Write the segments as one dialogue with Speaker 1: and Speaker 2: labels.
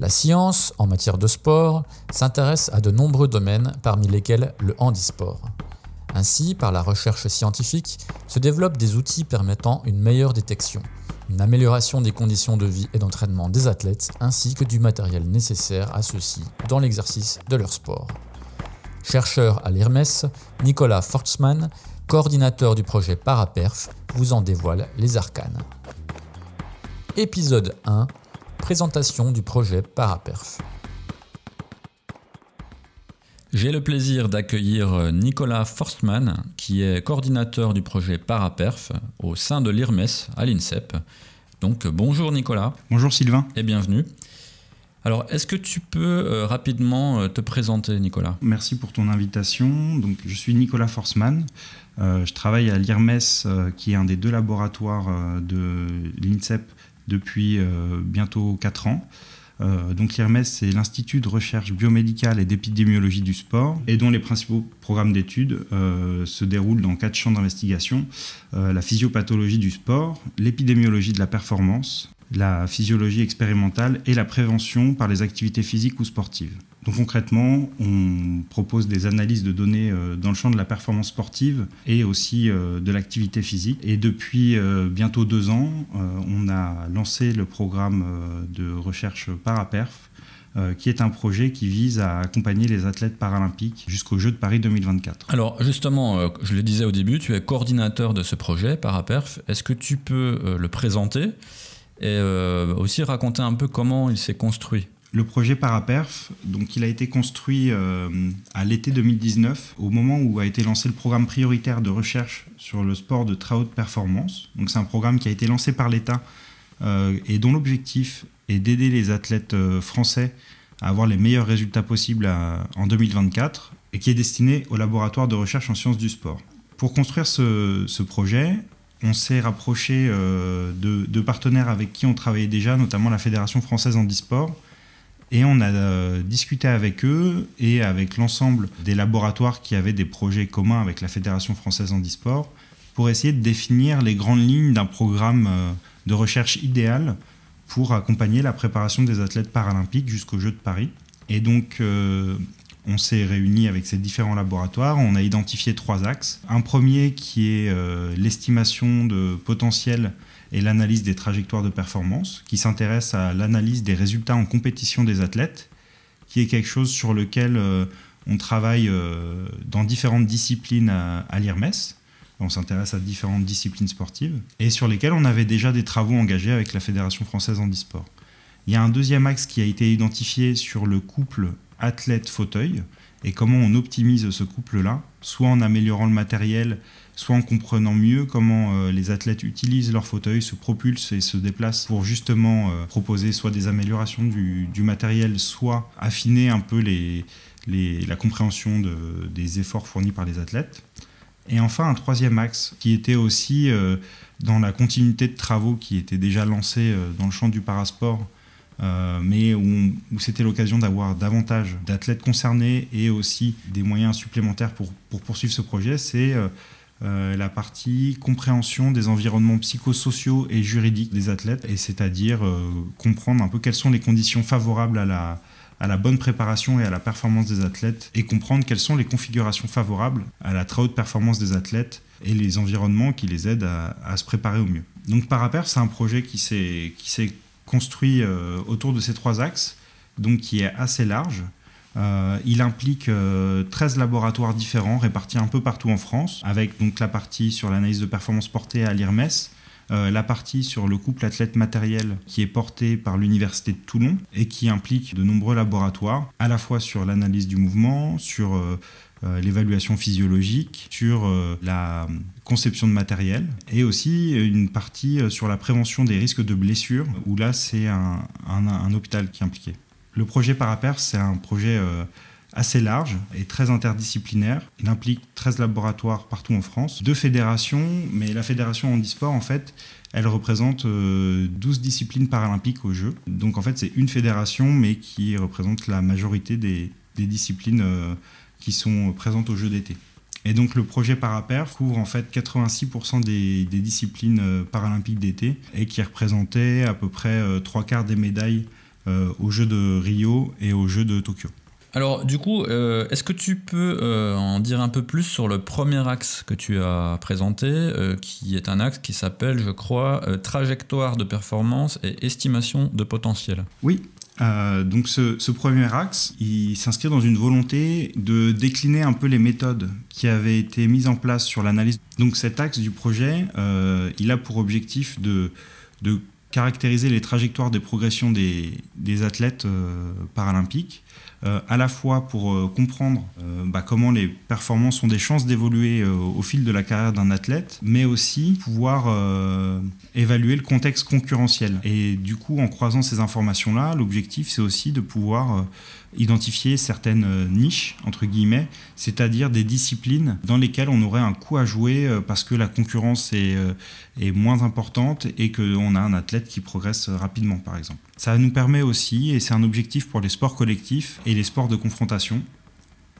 Speaker 1: La science, en matière de sport, s'intéresse à de nombreux domaines, parmi lesquels le handisport. Ainsi, par la recherche scientifique, se développent des outils permettant une meilleure détection, une amélioration des conditions de vie et d'entraînement des athlètes, ainsi que du matériel nécessaire à ceux-ci dans l'exercice de leur sport. Chercheur à l'IRMES, Nicolas Forstmann, coordinateur du projet Paraperf, vous en dévoile les arcanes. Épisode 1. Présentation du projet Paraperf. J'ai le plaisir d'accueillir Nicolas Forstmann, qui est coordinateur du projet Paraperf au sein de l'IRMES à l'INSEP. Donc bonjour Nicolas.
Speaker 2: Bonjour Sylvain.
Speaker 1: Et bienvenue. Alors, est-ce que tu peux rapidement te présenter, Nicolas ?
Speaker 2: Merci pour ton invitation. Donc, je suis Nicolas Forstmann. Je travaille à l'IRMES, qui est un des deux laboratoires de l'INSEP depuis bientôt 4 ans. Donc, l'IRMES, c'est l'Institut de recherche biomédicale et d'épidémiologie du sport, et dont les principaux programmes d'études se déroulent dans 4 champs d'investigation. La physiopathologie du sport, l'épidémiologie de la performance, la physiologie expérimentale et la prévention par les activités physiques ou sportives. Donc concrètement, on propose des analyses de données dans le champ de la performance sportive et aussi de l'activité physique. Et depuis bientôt 2 ans, on a lancé le programme de recherche Paraperf, qui est un projet qui vise à accompagner les athlètes paralympiques jusqu'aux Jeux de Paris 2024.
Speaker 1: Alors justement, je le disais au début, tu es coordinateur de ce projet Paraperf. Est-ce que tu peux le présenter et aussi raconter un peu comment il s'est construit?
Speaker 2: Le projet Paraperf, donc il a été construit à l'été 2019, au moment où a été lancé le programme prioritaire de recherche sur le sport de très haute performance. Donc c'est un programme qui a été lancé par l'État et dont l'objectif est d'aider les athlètes français à avoir les meilleurs résultats possibles en 2024 et qui est destiné au laboratoire de recherche en sciences du sport. Pour construire ce projet, on s'est rapproché de partenaires avec qui on travaillait déjà, notamment la Fédération française handisport. Et on a discuté avec eux et avec l'ensemble des laboratoires qui avaient des projets communs avec la Fédération française handisport pour essayer de définir les grandes lignes d'un programme de recherche idéal pour accompagner la préparation des athlètes paralympiques jusqu'aux Jeux de Paris. Et donc, on s'est réunis avec ces différents laboratoires, on a identifié 3 axes. Un premier qui est l'estimation de potentiel et l'analyse des trajectoires de performance, qui s'intéresse à l'analyse des résultats en compétition des athlètes, qui est quelque chose sur lequel on travaille dans différentes disciplines à l'IRMES. On s'intéresse à différentes disciplines sportives, et sur lesquelles on avait déjà des travaux engagés avec la Fédération française handisport. Il y a un deuxième axe qui a été identifié sur le couple athlète-fauteuil, et comment on optimise ce couple-là, soit en améliorant le matériel, soit en comprenant mieux comment les athlètes utilisent leur fauteuil, se propulsent et se déplacent pour justement proposer soit des améliorations du matériel, soit affiner un peu la compréhension des efforts fournis par les athlètes. Et enfin, un troisième axe qui était aussi dans la continuité de travaux qui étaient déjà lancés dans le champ du parasport, mais où c'était l'occasion d'avoir davantage d'athlètes concernés et aussi des moyens supplémentaires pour poursuivre ce projet, c'est la partie compréhension des environnements psychosociaux et juridiques des athlètes, et c'est-à-dire comprendre un peu quelles sont les conditions favorables à la bonne préparation et à la performance des athlètes, et comprendre quelles sont les configurations favorables à la très haute performance des athlètes et les environnements qui les aident à se préparer au mieux. Donc Paraperf, c'est un projet qui s'est construit autour de ces 3 axes, donc qui est assez large. Il implique 13 laboratoires différents répartis un peu partout en France, avec donc la partie sur l'analyse de performance portée à l'IRMES, la partie sur le couple athlète-matériel qui est portée par l'Université de Toulon et qui implique de nombreux laboratoires, à la fois sur l'analyse du mouvement, sur l'évaluation physiologique, sur la conception de matériel, et aussi une partie sur la prévention des risques de blessures, où là c'est un hôpital qui est impliqué. Le projet Paraperf, c'est un projet assez large et très interdisciplinaire. Il implique 13 laboratoires partout en France, 2 fédérations, mais la fédération handisport, en fait, elle représente 12 disciplines paralympiques aux Jeux. Donc en fait, c'est une fédération, mais qui représente la majorité des disciplines qui sont présentes aux Jeux d'été. Et donc le projet Paraperf couvre en fait 86% des disciplines paralympiques d'été et qui représentait à peu près 3/4 des médailles aux Jeux de Rio et aux Jeux de Tokyo.
Speaker 1: Alors du coup, est-ce que tu peux en dire un peu plus sur le premier axe que tu as présenté, qui est un axe qui s'appelle, je crois, trajectoire de performance et estimation de potentiel?
Speaker 2: Oui, donc ce premier axe, il s'inscrit dans une volonté de décliner un peu les méthodes qui avaient été mises en place sur l'analyse. Donc cet axe du projet, il a pour objectif de caractériser les trajectoires des progressions des athlètes paralympiques, à la fois pour comprendre comment les performances ont des chances d'évoluer au fil de la carrière d'un athlète, mais aussi pouvoir évaluer le contexte concurrentiel. Et du coup, en croisant ces informations-là, l'objectif, c'est aussi de pouvoir identifier certaines niches, entre guillemets, c'est-à-dire des disciplines dans lesquelles on aurait un coup à jouer parce que la concurrence est moins importante et qu'on a un athlète qui progresse rapidement, par exemple. Ça nous permet aussi, et c'est un objectif pour les sports collectifs et les sports de confrontation,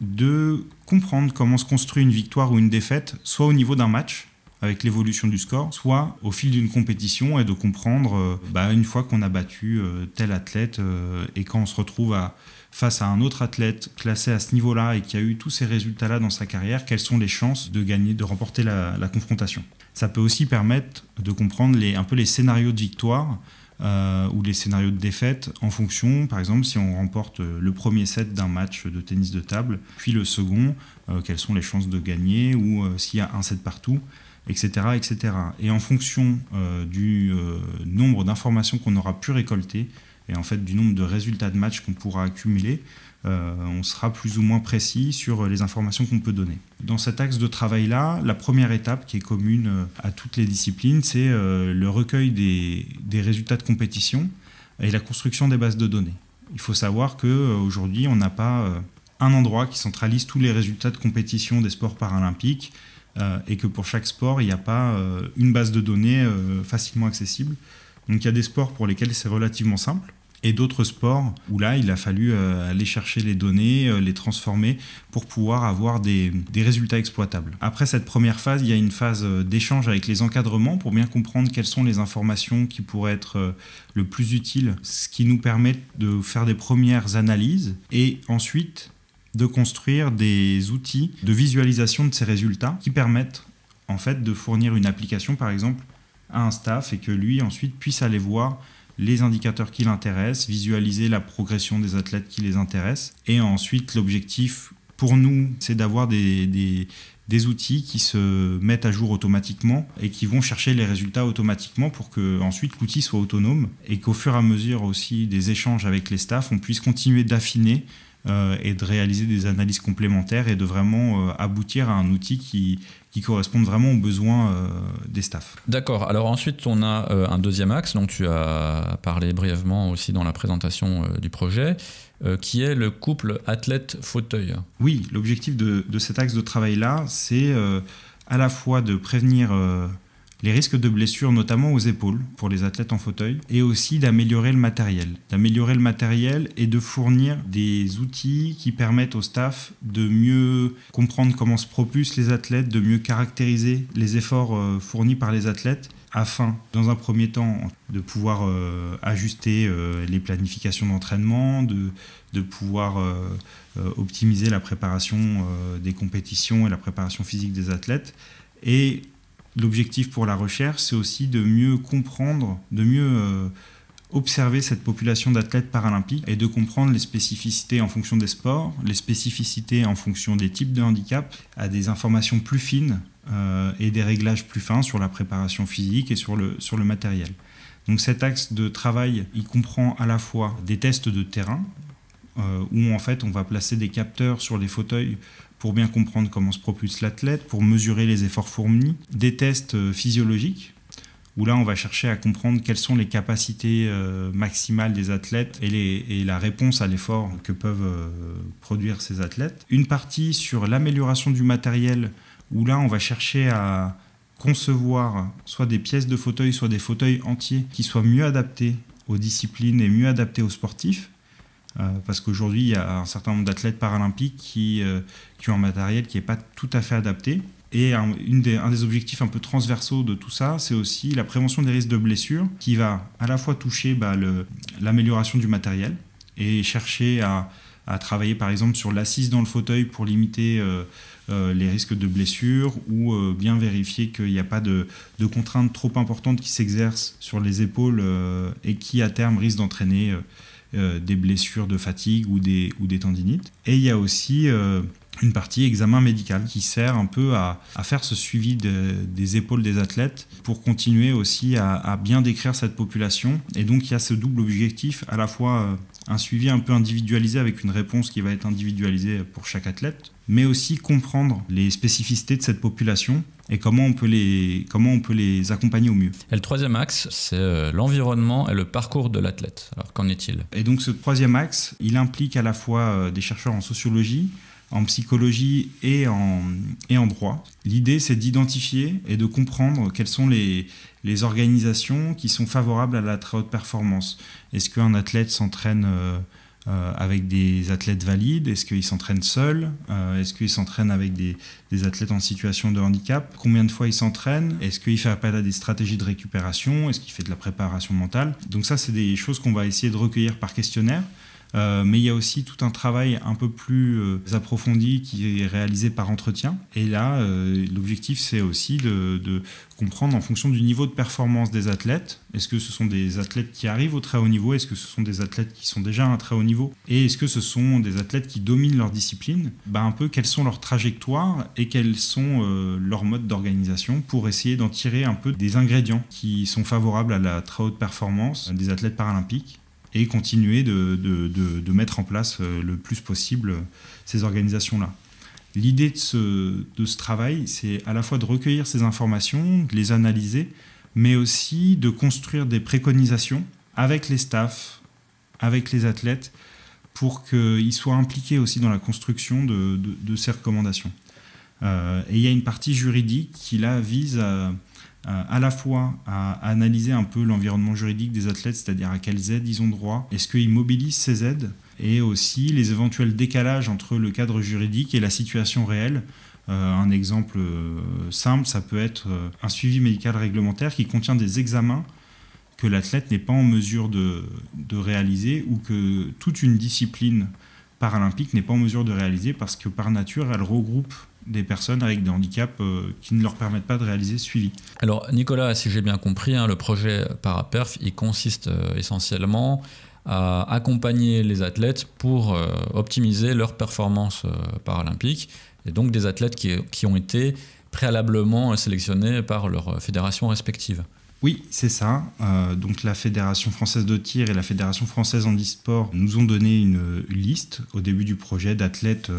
Speaker 2: de comprendre comment se construit une victoire ou une défaite, soit au niveau d'un match, avec l'évolution du score, soit au fil d'une compétition, et de comprendre, une fois qu'on a battu tel athlète, et quand on se retrouve face à un autre athlète classé à ce niveau-là et qui a eu tous ces résultats-là dans sa carrière, quelles sont les chances de gagner, de remporter la confrontation. Ça peut aussi permettre de comprendre un peu les scénarios de victoire ou les scénarios de défaite en fonction, par exemple, si on remporte le premier set d'un match de tennis de table, puis le second, quelles sont les chances de gagner, ou s'il y a un set partout, etc., etc. Et en fonction du nombre d'informations qu'on aura pu récolter, et en fait du nombre de résultats de match qu'on pourra accumuler, on sera plus ou moins précis sur les informations qu'on peut donner. Dans cet axe de travail-là, la première étape qui est commune à toutes les disciplines, c'est le recueil des résultats de compétition et la construction des bases de données. Il faut savoir qu'aujourd'hui, on n'a pas un endroit qui centralise tous les résultats de compétition des sports paralympiques et que pour chaque sport, il n'y a pas une base de données facilement accessible. Donc il y a des sports pour lesquels c'est relativement simple, et d'autres sports où là, il a fallu aller chercher les données, les transformer pour pouvoir avoir des résultats exploitables. Après cette première phase, il y a une phase d'échange avec les encadrements pour bien comprendre quelles sont les informations qui pourraient être le plus utiles, ce qui nous permet de faire des premières analyses et ensuite de construire des outils de visualisation de ces résultats qui permettent en fait de fournir une application par exemple à un staff et que lui ensuite puisse aller voir les indicateurs qui l'intéressent, visualiser la progression des athlètes qui les intéressent. Et ensuite, l'objectif pour nous, c'est d'avoir des outils qui se mettent à jour automatiquement et qui vont chercher les résultats automatiquement pour que ensuite l'outil soit autonome et qu'au fur et à mesure aussi des échanges avec les staffs, on puisse continuer d'affiner et de réaliser des analyses complémentaires et de vraiment aboutir à un outil qui corresponde vraiment aux besoins des staffs.
Speaker 1: D'accord. Alors ensuite, on a un deuxième axe, dont tu as parlé brièvement aussi dans la présentation du projet, qui est le couple athlète-fauteuil.
Speaker 2: Oui, l'objectif de cet axe de travail-là, c'est à la fois de prévenir les risques de blessures, notamment aux épaules, pour les athlètes en fauteuil, et aussi d'améliorer le matériel. D'améliorer le matériel et de fournir des outils qui permettent au staff de mieux comprendre comment se propulsent les athlètes, de mieux caractériser les efforts fournis par les athlètes, afin, dans un premier temps, de pouvoir ajuster les planifications d'entraînement, de pouvoir optimiser la préparation des compétitions et la préparation physique des athlètes. Et l'objectif pour la recherche, c'est aussi de mieux comprendre, de mieux observer cette population d'athlètes paralympiques et de comprendre les spécificités en fonction des sports, les spécificités en fonction des types de handicap, à des informations plus fines et des réglages plus fins sur la préparation physique et sur le matériel. Donc cet axe de travail, il comprend à la fois des tests de terrain, où en fait on va placer des capteurs sur les fauteuils pour bien comprendre comment se propulse l'athlète, pour mesurer les efforts fournis, des tests physiologiques, où là on va chercher à comprendre quelles sont les capacités maximales des athlètes et la réponse à l'effort que peuvent produire ces athlètes. Une partie sur l'amélioration du matériel, où là on va chercher à concevoir soit des pièces de fauteuil, soit des fauteuils entiers qui soient mieux adaptés aux disciplines et mieux adaptés aux sportifs. Parce qu'aujourd'hui, il y a un certain nombre d'athlètes paralympiques qui ont un matériel qui n'est pas tout à fait adapté. Et un des objectifs un peu transversaux de tout ça, c'est aussi la prévention des risques de blessures, qui va à la fois toucher l'amélioration du matériel et chercher à travailler par exemple sur l'assise dans le fauteuil pour limiter les risques de blessures, ou bien vérifier qu'il n'y a pas de contraintes trop importantes qui s'exercent sur les épaules et qui à terme risquent d'entraîner des blessures de fatigue ou des tendinites. Et il y a aussi une partie examen médical qui sert un peu à faire ce suivi des épaules des athlètes pour continuer aussi à bien décrire cette population. Et donc il y a ce double objectif, à la fois un suivi un peu individualisé avec une réponse qui va être individualisée pour chaque athlète, mais aussi comprendre les spécificités de cette population et comment on peut les accompagner au mieux.
Speaker 1: Et le troisième axe, c'est l'environnement et le parcours de l'athlète. Alors qu'en est-il ?
Speaker 2: Et donc ce troisième axe, il implique à la fois des chercheurs en sociologie, en psychologie et en droit. L'idée, c'est d'identifier et de comprendre quelles sont les organisations qui sont favorables à la très haute performance. Est-ce qu'un athlète s'entraîne avec des athlètes valides? Est-ce qu'il s'entraîne seul? Est-ce qu'il s'entraîne avec des athlètes en situation de handicap? Combien de fois il s'entraîne? Est-ce qu'il fait appel à des stratégies de récupération? Est-ce qu'il fait de la préparation mentale? Donc ça, c'est des choses qu'on va essayer de recueillir par questionnaire. Mais il y a aussi tout un travail un peu plus approfondi qui est réalisé par entretien. Et là, l'objectif, c'est aussi de comprendre en fonction du niveau de performance des athlètes. Est-ce que ce sont des athlètes qui arrivent au très haut niveau? Est-ce que ce sont des athlètes qui sont déjà à un très haut niveau? Et est-ce que ce sont des athlètes qui dominent leur discipline? Un peu quelles sont leurs trajectoires et quels sont leurs modes d'organisation pour essayer d'en tirer un peu des ingrédients qui sont favorables à la très haute performance des athlètes paralympiques, et continuer de mettre en place le plus possible ces organisations-là. L'idée de ce travail, c'est à la fois de recueillir ces informations, de les analyser, mais aussi de construire des préconisations avec les staffs, avec les athlètes, pour qu'ils soient impliqués aussi dans la construction de ces recommandations. Et il y a une partie juridique qui là vise à la fois à analyser un peu l'environnement juridique des athlètes, c'est-à-dire à quelles aides ils ont droit, est-ce qu'ils mobilisent ces aides, et aussi les éventuels décalages entre le cadre juridique et la situation réelle. Un exemple simple, ça peut être un suivi médical réglementaire qui contient des examens que l'athlète n'est pas en mesure de réaliser, ou que toute une discipline paralympique n'est pas en mesure de réaliser parce que par nature, elle regroupe des personnes avec des handicaps qui ne leur permettent pas de réaliser ce suivi.
Speaker 1: Alors Nicolas, si j'ai bien compris, le projet Paraperf, il consiste essentiellement à accompagner les athlètes pour optimiser leur performance paralympique, et donc des athlètes qui ont été préalablement sélectionnés par leur fédération respective.
Speaker 2: Oui, c'est ça. Donc la Fédération française de tir et la Fédération française handisport nous ont donné une liste au début du projet d'athlètes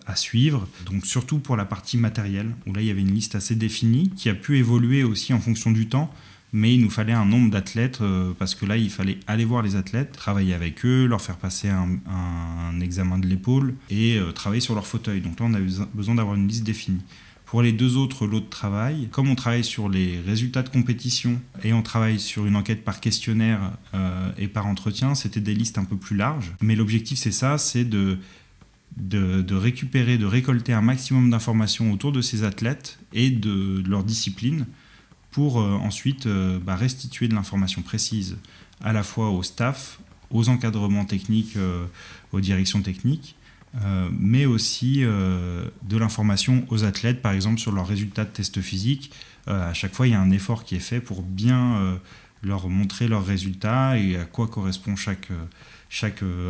Speaker 2: à suivre. Donc surtout pour la partie matérielle, où là il y avait une liste assez définie qui a pu évoluer aussi en fonction du temps. Mais il nous fallait un nombre d'athlètes parce que là il fallait aller voir les athlètes, travailler avec eux, leur faire passer un examen de l'épaule et travailler sur leur fauteuil. Donc là on a besoin d'avoir une liste définie. Pour les deux autres lots de travail, comme on travaille sur les résultats de compétition et on travaille sur une enquête par questionnaire et par entretien, c'était des listes un peu plus larges. Mais l'objectif, c'est ça, c'est de récupérer, de récolter un maximum d'informations autour de ces athlètes et de leur discipline pour ensuite restituer de l'information précise à la fois au staff, aux encadrements techniques, aux directions techniques, mais aussi de l'information aux athlètes, par exemple sur leurs résultats de tests physiques. À chaque fois, il y a un effort qui est fait pour bien leur montrer leurs résultats et à quoi correspond chaque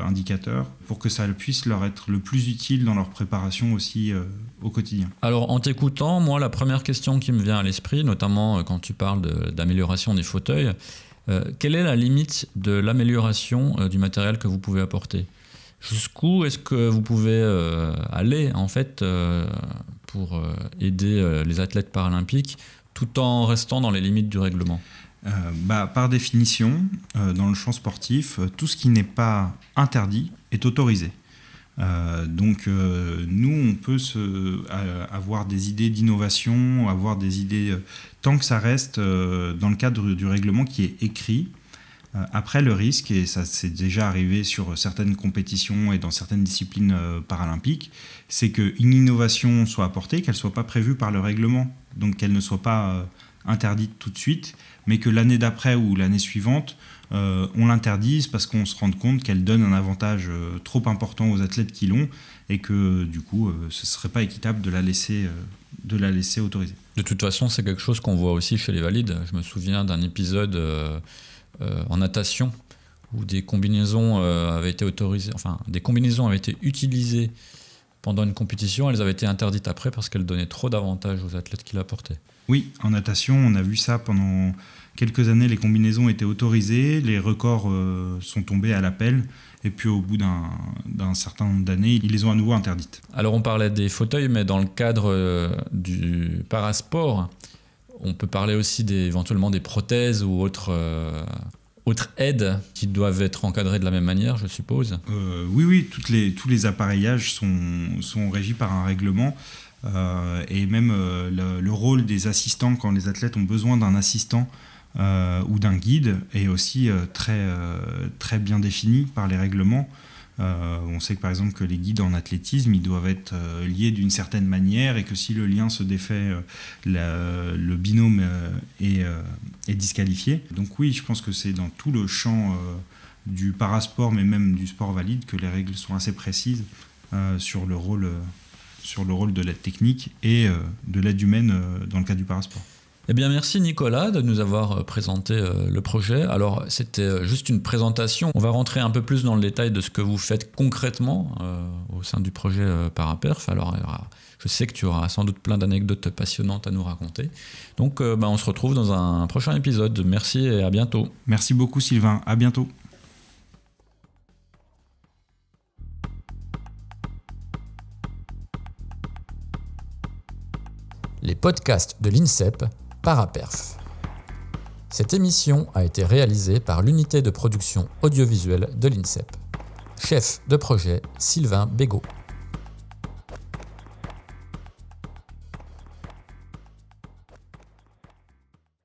Speaker 2: indicateur, pour que ça puisse leur être le plus utile dans leur préparation aussi au quotidien.
Speaker 1: Alors en t'écoutant, moi la première question qui me vient à l'esprit, notamment quand tu parles d'amélioration des fauteuils, quelle est la limite de l'amélioration du matériel que vous pouvez apporter ? Jusqu'où est-ce que vous pouvez aller en fait pour aider les athlètes paralympiques tout en restant dans les limites du règlement ?
Speaker 2: Par définition, dans le champ sportif, tout ce qui n'est pas interdit est autorisé. Donc nous, on peut avoir des idées d'innovation, avoir des idées tant que ça reste dans le cadre du règlement qui est écrit. Après, le risque, et ça c'est déjà arrivé sur certaines compétitions et dans certaines disciplines paralympiques, c'est qu'une innovation soit apportée, qu'elle ne soit pas prévue par le règlement, donc qu'elle ne soit pas interdite tout de suite, mais que l'année d'après ou l'année suivante, on l'interdise parce qu'on se rend compte qu'elle donne un avantage trop important aux athlètes qui l'ont et que du coup, ce ne serait pas équitable de la laisser autoriser.
Speaker 1: De toute façon, c'est quelque chose qu'on voit aussi chez les valides. Je me souviens d'un épisode en natation où des combinaisons avaient été autorisées, enfin des combinaisons avaient été utilisées pendant une compétition, elles avaient été interdites après parce qu'elles donnaient trop d'avantages aux athlètes qui la portaient.
Speaker 2: Oui, en natation, on a vu ça pendant quelques années, les combinaisons étaient autorisées, les records sont tombés à l'appel, et puis au bout d'un certain nombre d'années, ils les ont à nouveau interdites.
Speaker 1: Alors on parlait des fauteuils, mais dans le cadre du parasport, on peut parler aussi éventuellement des prothèses ou autres aides qui doivent être encadrées de la même manière, je suppose.
Speaker 2: Oui, tous les appareillages sont régis par un règlement. Et même le rôle des assistants quand les athlètes ont besoin d'un assistant ou d'un guide est aussi très bien défini par les règlements. On sait que par exemple que les guides en athlétisme ils doivent être liés d'une certaine manière et que si le lien se défait, le binôme est disqualifié. Donc oui, je pense que c'est dans tout le champ du parasport mais même du sport valide que les règles sont assez précises sur le rôle de l'aide technique et de l'aide humaine dans le cadre du parasport.
Speaker 1: Eh bien, merci Nicolas de nous avoir présenté le projet. Alors, c'était juste une présentation. On va rentrer un peu plus dans le détail de ce que vous faites concrètement au sein du projet Paraperf. Alors, je sais que tu auras sans doute plein d'anecdotes passionnantes à nous raconter. Donc, on se retrouve dans un prochain épisode. Merci et à bientôt.
Speaker 2: Merci beaucoup Sylvain, à bientôt.
Speaker 1: Les podcasts de l'INSEP Paraperf. Cette émission a été réalisée par l'unité de production audiovisuelle de l'INSEP. Chef de projet Sylvain Bégaud.